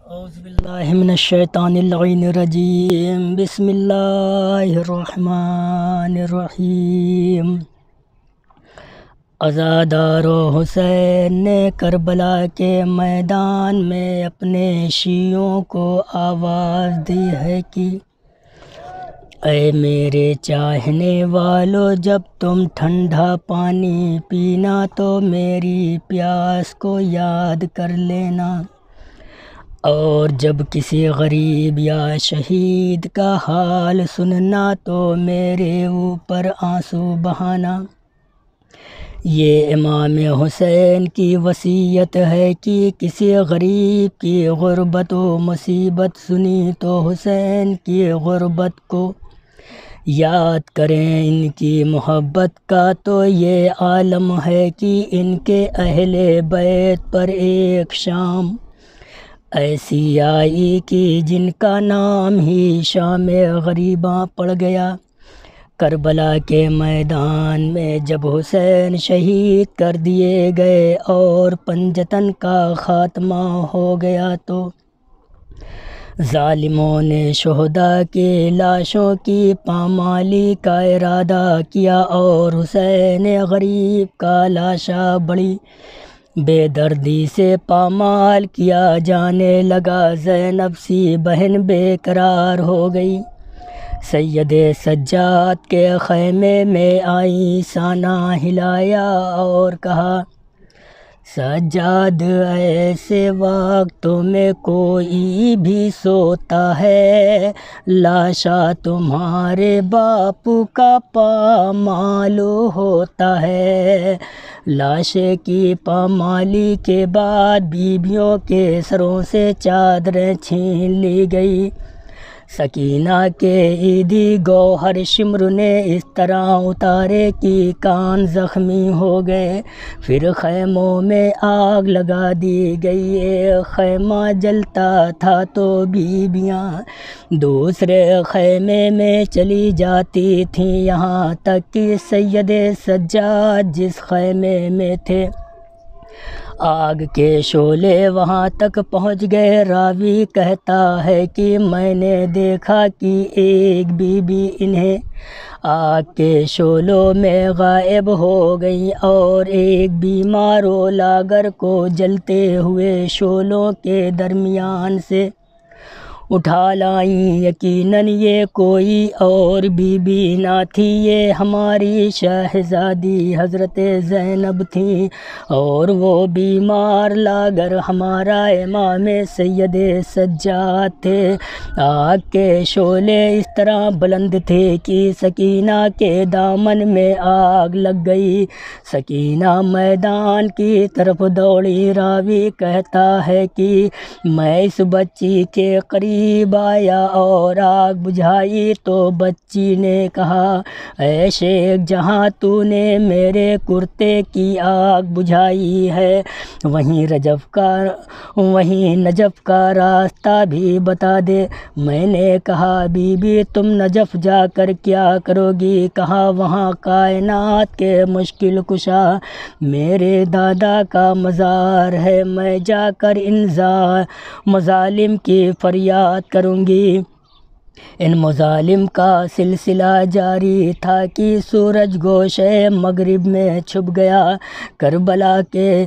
اعوذ باللہ من الشیطان اللعین الرجیم بسم اللہ الرحمن الرحیم۔ عزادارو حسین نے کربلا کے میدان میں اپنے شیعوں کو آواز دی ہے کہ اے میرے چاہنے والو، جب تم ٹھنڈا پانی پینا تو میری پیاس کو یاد کر لینا، اور جب کسی غریب یا شہید کا حال سننا تو میرے اوپر آنسو بہانا۔ یہ امام حسین کی وصیت ہے کہ کسی غریب کی غربت و مصیبت سنی تو حسین کی غربت کو یاد کریں۔ ان کی محبت کا تو یہ عالم ہے کہ ان کے اہل بیت پر ایک شام ایسی آئی کہ جن کا نام ہی شام غریباں پڑ گیا۔ کربلا کے میدان میں جب حسین شہید کر دیے گئے اور پنجتن کا خاتمہ ہو گیا تو ظالموں نے شہداء کی لاشوں کی پامالی کا ارادہ کیا، اور حسین غریب کا لاشا بڑی بے دردی سے پامال کیا جانے لگا۔ زینب سی بہن بے قرار ہو گئی، سید سجاد کے خیمے میں آئیں، سانہ ہلایا اور کہا سجاد ایسے وقتوں میں کوئی بھی سوتا ہے، لاشا تمہارے باپ کا پامال ہوتا ہے۔ لاشے کی پامالی کے بعد بیویوں کے سروں سے چادریں چھین لی گئی۔ سکینہ کے عیدی گوہر شمر نے اس طرح اتارے کہ کان زخمی ہو گئے۔ پھر خیموں میں آگ لگا دی گئی، ایک خیمہ جلتا تھا تو بیویاں دوسرے خیمے میں چلی جاتی تھیں، یہاں تک کہ سید سجاد جس خیمے میں تھے آگ کے شعلے وہاں تک پہنچ گئے۔ راوی کہتا ہے کہ میں نے دیکھا کہ ایک بی بی انہیں آگ کے شعلوں میں غائب ہو گئی اور ایک بیمار و لاغر کو جلتے ہوئے شعلوں کے درمیان سے اٹھا لائیں۔ یقیناً یہ کوئی اور بی بی نہ تھی، یہ ہماری شہزادی حضرت زینب تھیں، اور وہ بیمار لاغر ہمارا امام سید سجاد تھے۔ آگ کے شعلے اس طرح بلند تھے کہ سکینہ کے دامن میں آگ لگ گئی۔ سکینہ میدان کی طرف دوڑی۔ راوی کہتا ہے کہ میں اس بچی کے قریب آیا اور آگ بجھائی تو بچی نے کہا اے شیخ، جہاں تو نے میرے کرتے کی آگ بجھائی ہے وہیں نجف کا راستہ بھی بتا دے۔ میں نے کہا بی بی تم نجف جا کر کیا کرو گی؟ کہا وہاں کائنات کے مشکل کشا میرے دادا کا مزار ہے، میں جا کر ان مظالم کی فریاد کروں گی۔ ان مظالم کا سلسلہ جاری تھا کہ سورج گوشے مغرب میں چھپ گیا۔ کربلا کے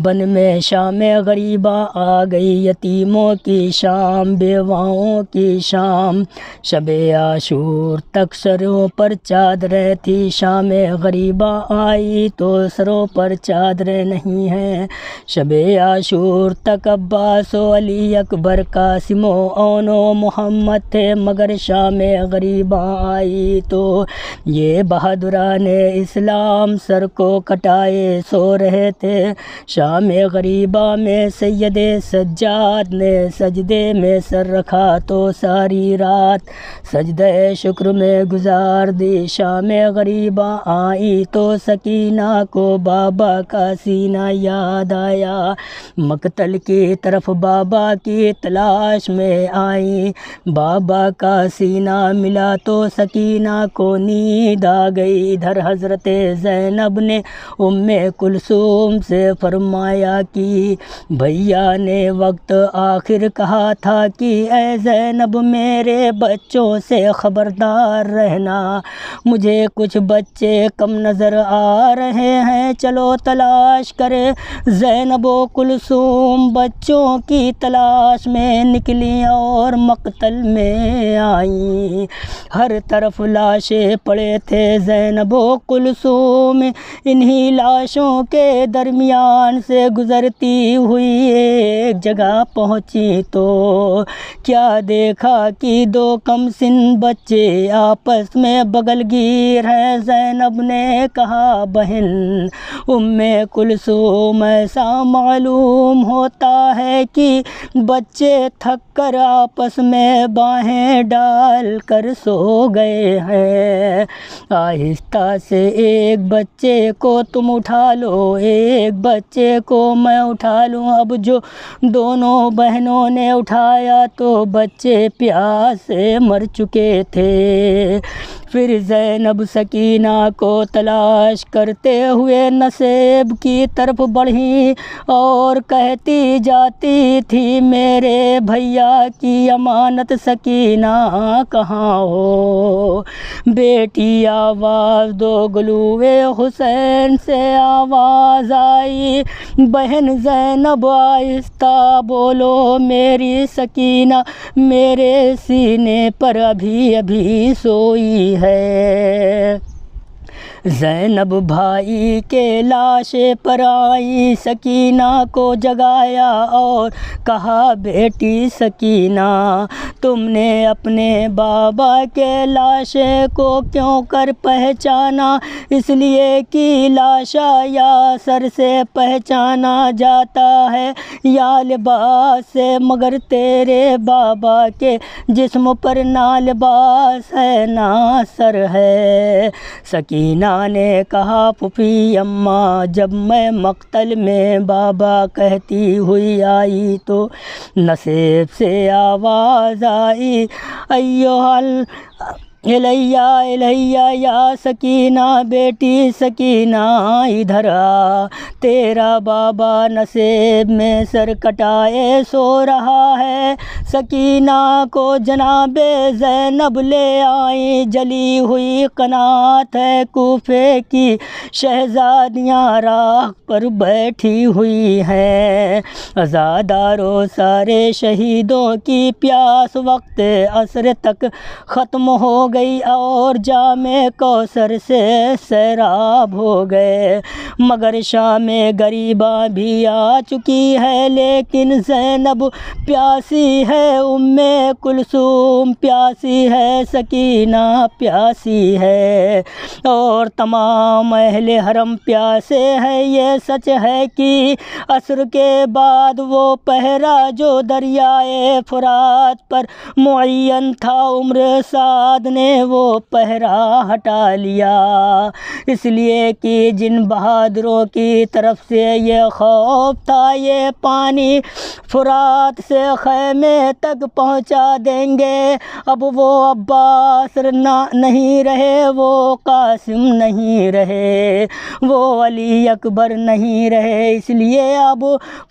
بن میں شام غریباں آ گئی، یتیموں کی شام، بیواؤں کی شام۔ شب عاشور تک سروں پر چادریں تھی، شام غریباں آئی تو سروں پر چادریں نہیں ہیں۔ شب عاشور تک عباس و علی اکبر، قاسم و اون و محمد تھے، مگر شام غریباں آئی تو یہ بہادران اسلام سر کو کٹائے سو رہے تھے۔ شام غریباں میں سید سجاد نے سجدے میں سر رکھا تو ساری رات سجدہ شکر میں گزار دی۔ شام غریباں آئی تو سکینہ کو بابا کا سینہ یاد آیا، مقتل کی طرف بابا کی تلاش میں آئی۔ بابا کا سینہ ملا تو سکینہ کو نیند آ گئی۔ ادھر حضرت زینب نے ام کلثوم سے فرمایا کہ بھیا نے وقت آخر کہا تھا کہ اے زینب میرے بچوں سے خبردار رہنا، مجھے کچھ بچے کم نظر آ رہے ہیں، چلو تلاش کرے۔ زینب و کلثوم بچوں کی تلاش میں نکلیں اور مقتل میں آئیں۔ ہر طرف لاشیں پڑے تھے۔ زینب و کلثوم انہی لاشوں کے درمیان سے گزرتی ہوئی ایک جگہ پہنچی تو کیا دیکھا کہ دو کم سن بچے آپس میں بغل گیر ہیں۔ زینب نے کہا بہن ام کلثوم ایسا معلوم ہوتا ہے کہ بچے تھک کر آپس میں باہیں ڈال کر سو گئے ہیں، آہستہ سے ایک بچے کو تم اٹھا لو، ایک بچے کو میں اٹھا لوں۔ اب جو دونوں بہنوں نے اٹھایا تو بچے پیاس سے مر چکے تھے۔ پھر زینب سکینہ کو تلاش کرتے ہوئے نصیب کی طرف بڑھیں اور کہتی جاتی تھی میرے بھیا کی امانت سکینہ کہاں ہو؟ بیٹی آواز دو، گلوئے حسین سے آواز آئی، بہن زینب آہستہ بولو میری سکینہ میرے سینے پر ابھی ابھی سوئی ہے۔ زینب بھائی کے لاشے پر آئی، سکینہ کو جگایا اور کہا بیٹی سکینہ تم نے اپنے بابا کے لاشے کو کیوں کر پہچانا؟ اس لیے کہ لاشا یا سر سے پہچانا جاتا ہے یا لباس سے، مگر تیرے بابا کے جسم پر نہ لباس ہے نہ سر ہے۔ سکینہ نے کہا پھوپھی اماں جب میں مقتل میں بابا کہتی ہوئی آئی تو نصیب سے آواز آئی ایوہل الیہ الیہ یا سکینہ بیٹی سکینہ ادھر آ، تیرا بابا نصیب میں سر کٹائے سو رہا ہے۔ سکینہ کو جناب زینب لے آئیں، جلی ہوئی قنات ہے، کوفے کی شہزادیاں راہ پر بیٹھی ہوئی ہیں۔ عزادارو سارے شہیدوں کی پیاس وقت عصر تک ختم ہو گئی اور جام کوثر سے سیراب ہو گئے، مگر شام غریباں بھی آ چکی ہے، لیکن زینب پیاسی ہے، ام کلثوم پیاسی ہے، سکینہ پیاسی ہے اور تمام اہل حرم پیاسے ہیں۔ یہ سچ ہے کہ عصر کے بعد وہ پہرا جو دریائے فرات پر معین تھا عمر سعد نے وہ پہرا ہٹا لیا، اس لیے کہ جن بہادروں کی طرف سے یہ خوف تھا یہ پانی فرات سے خیمے تک پہنچا دیں گے، اب وہ عباس نہیں رہے، وہ قاسم نہیں رہے، وہ علی اکبر نہیں رہے، اس لیے اب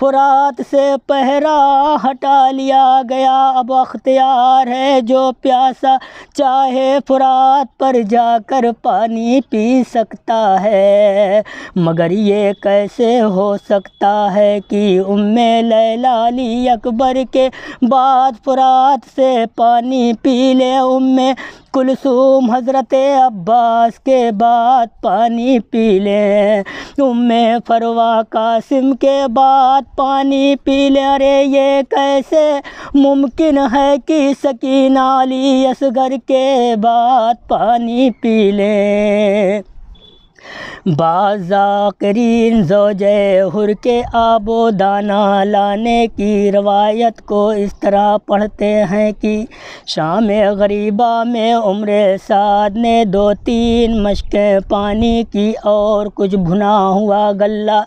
فرات سے پہرا ہٹا لیا گیا۔ اب اختیار ہے جو پیاسا چاہے فرات پر جا کر پانی پی سکتا ہے، مگر یہ کیسے ہو سکتا ہے کہ ام لیلہ علی اکبر کے بعد فرات سے پانی پی لے، ام کلثوم حضرت عباس کے بعد پانی پی لیں، ام فروہ قاسم کے بعد پانی پی لیں؟ ارے یہ کیسے ممکن ہے کہ سکینہ علی اصغر کے بعد پانی پی لیں؟ بعض ذاکرین زوجے حر کے آب و دانہ لانے کی روایت کو اس طرح پڑھتے ہیں کہ شام غریبہ میں عمر سعد نے 2-3 مشکیں پانی کی اور کچھ بھنا ہوا غلہ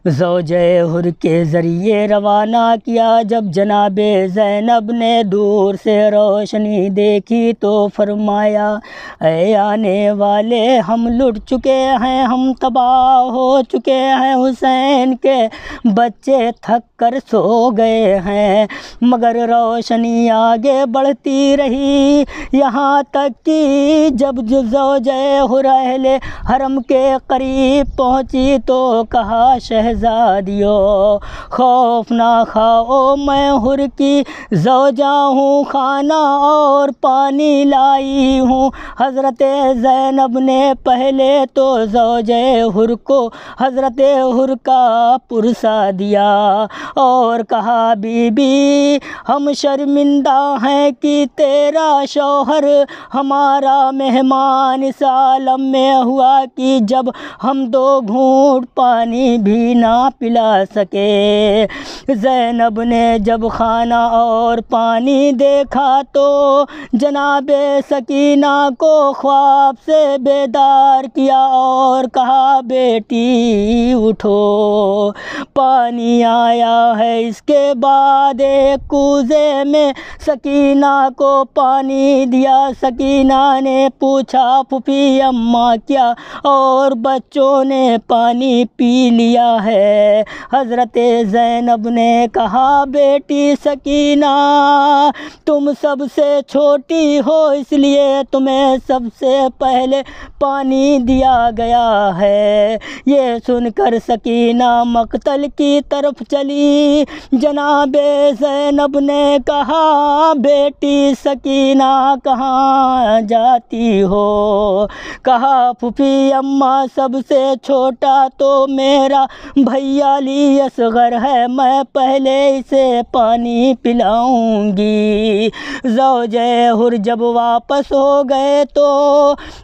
زوجہ حر کے ذریعے روانہ کیا۔ جب جناب زینب نے دور سے روشنی دیکھی تو فرمایا اے آنے والے، ہم لٹ چکے ہیں، ہم تباہ ہو چکے ہیں، حسین کے بچے تھک کر سو گئے ہیں۔ مگر روشنی آگے بڑھتی رہی، یہاں تک کہ جب زوجہ حر اہل حرم کے قریب پہنچی تو کہا شہزادیو خوف نہ کھاؤ، میں حر کی زوجہ ہوں، کھانا اور پانی لائی ہوں۔ حضرت زینب نے پہلے تو زوجہ حر کو حضرت حر کا پرسہ دیا اور کہا بی بی ہم شرمندہ ہیں کہ تیرا شوہر ہمارا مہمان اس عالم میں ہوا کہ جب ہم 2 گھونٹ پانی بھی نہ پلا سکے۔ زینب نے جب کھانا اور پانی دیکھا تو جناب سکینہ کو خواب سے بیدار کیا اور کہا بیٹی اٹھو، پانی آیا ہے۔ اس کے بعد ایک کوزے میں سکینہ کو پانی دیا۔ سکینہ نے پوچھا پھوپھی اماں کیا اور بچوں نے پانی پی لیا ہے؟ حضرت زینب نے کہا بیٹی سکینہ تم سب سے چھوٹی ہو، اس لیے تمہیں سب سے پہلے پانی دیا گیا ہے۔ یہ سن کر سکینہ مقتل کی طرف چلی۔ جناب زینب نے کہا بیٹی سکینہ کہاں جاتی ہو؟ کہا پھوپھی اماں سب سے چھوٹا تو میرا بھیا علی اصغر ہے، میں پہلے اسے پانی پلاؤں گی۔ زوجہ حر جب واپس ہو گئے تو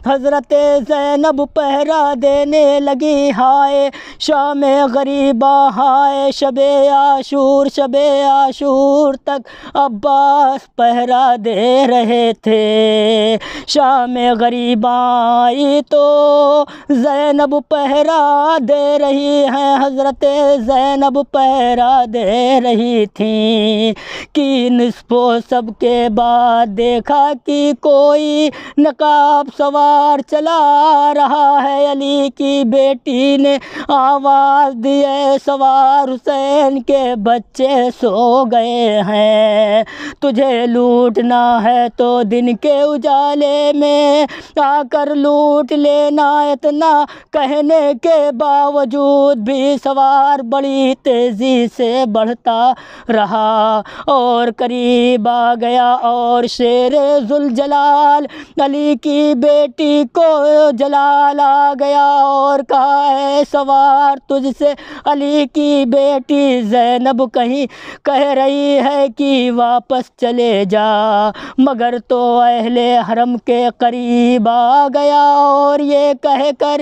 حضرت زینب پہرا دینے لگی، ہائے شام غریبہ، ہائے شب عاشور، شب عاشور تک عباس پہرا دے رہے تھے۔ شام غریبہ آئی تو زینب پہرا دے رہی ہیں، حضرت زینب پہرا دے رہی تھیں کہ نصف و سب کے بعد دیکھا کہ کوئی نقاب سوار چلا رہا ہے۔ علی کی بیٹی نے آواز دی اے سوار، حسین کے بچے سو گئے ہیں، تجھے لوٹنا ہے تو دن کے اجالے میں آ کر لوٹ لینا۔ اتنا کہنے کے باوجود بھی سوار بڑی تیزی سے بڑھتا رہا اور قریب آ گیا اور شیر ذوالجلال علی کی بیٹی کو جلال آ گیا اور کہا اے سوار تجھ سے علی کی بیٹی زینب کہہ رہی ہے کہ واپس چلے جا، مگر تو اہل حرم کے قریب آ گیا اور یہ کہہ کر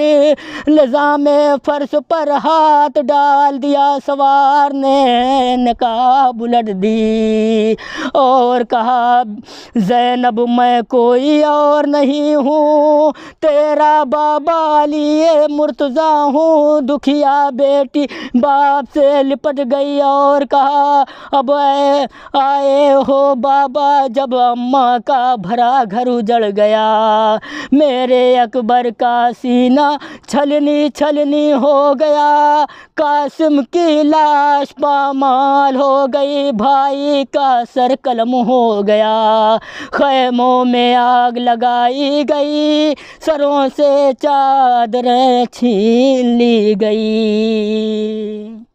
نظام فرش پر ہاتھ ڈال دیا۔ سوار نے نقاب الٹ دی اور کہا زینب میں کوئی اور نہیں ہوں، تیرا بابا علی مرتضیٰ ہوں۔ دکھیا بیٹی باپ سے لپٹ گئی اور کہا اب آئے ہو بابا، جب اماں کا بھرا گھر اجڑ گیا، میرے اکبر کا سینہ چھلنی چھلنی ہو گیا، قاسم کی لاش پامال ہو گئی، بھائی کا سر قلم ہو گیا، خیموں میں آگ لگائی گئی، سروں سے چادریں چھین لی گئی۔